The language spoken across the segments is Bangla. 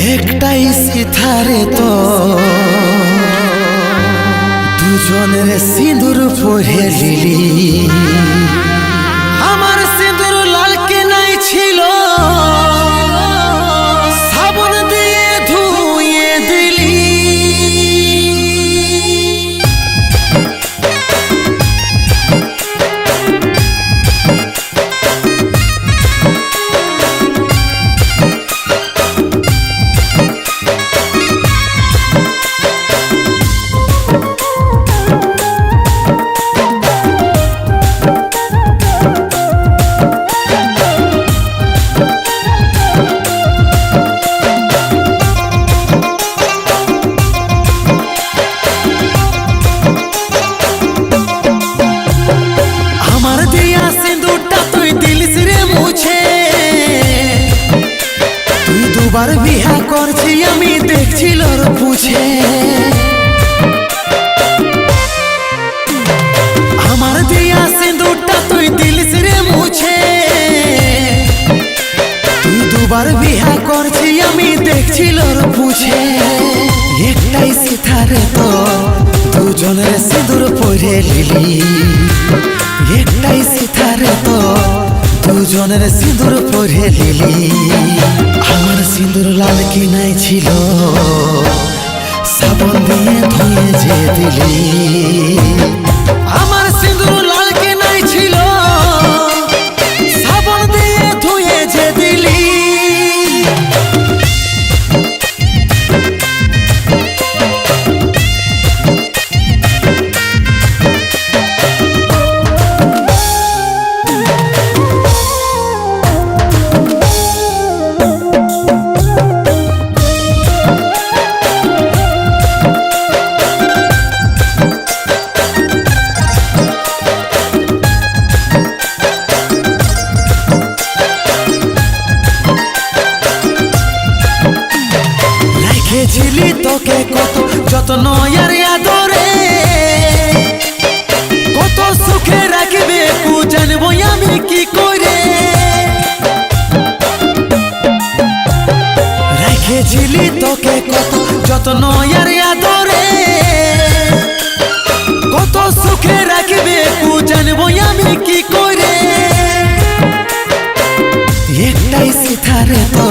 একটাই সিথারে তো দুজনের সিঁদুর পরে লিলি আমার সিঁদুর লাল কে নাই ছিল সাবন দিয়ে ধুয়ে দিলি দুবার বিয়া করছি আমি দেখছিল পুছে আমার দিয়া সিঁদুরটা তুই দিলিস রে মুছে তুই দুবার বিয়া করছি আমি দেখছিল পুছে একটাই সিথারে তো দুজনের সিঁদুর পরে লিলি একটাই সিথারে তো দুজনের সিঁদুর পরে লিলি আমার সিঁদুর লাল কি নাই ছিল সাবন দিয়ে ধুয়ে যে দিলি আমার সিঁদুর লাল কি নাই ছিল সাবন দিয়ে ধুয়ে যে দিলি ছিলি তোকে কত যত্ন আর আদরে কত সুখে রাখবে কু জানবো আমি কি করে রেখেছিলি তোকে কত যত্ন আর আদরে কত সুখে রাখবে কু জানবো আমি কি করে একটাই সিথারে তো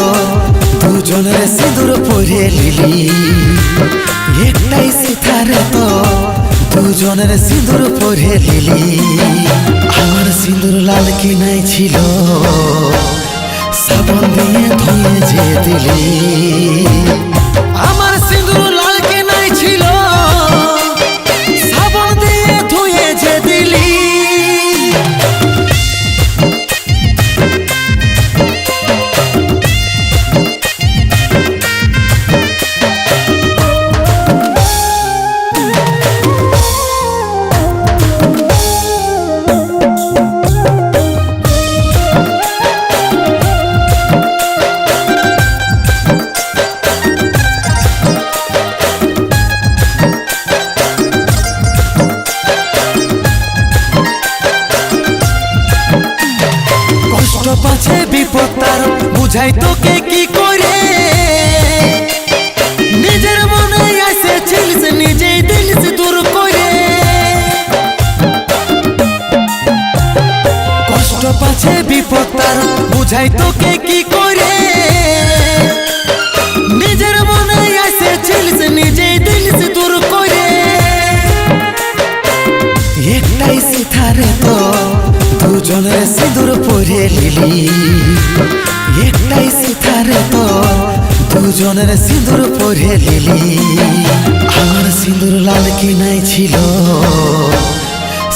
দুজনের সিঁদুর পরে লিলি একটাই সিথারে তো দুজনের সিঁদুর পরে লিলি আমার সিঁদুর লাল কি নাই ছিল সাবন দিয়ে ধুয়ে যে দিলি আমার সিঁদুর লাল কি নাই ছিল সাবন দিয়ে ধুয়ে যে দিলি পাছে বিপদ তার বুঝাই তোকে কি করে নিজের মনে এসেছিলিস নিজেই দিলিস দূর করে কষ্ট পাছে বিপদ তার বুঝাই তোকে কি করে নিজের মনে এসেছিলিস নিজেই দিলিস দূর করে একটাই সিথারে তো দুজনের সিঁদুর পরে লিলি একটাই সিথারে তো দুজনের সিঁদুর পরে লিলি আমার সিঁদুর লাল কি নাই ছিল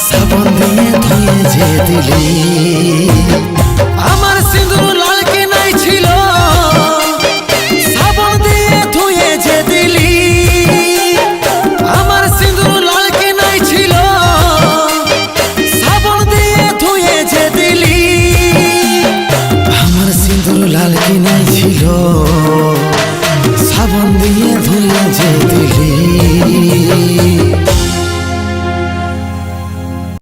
সাবন দিয়ে ধুয়ে যে দিলি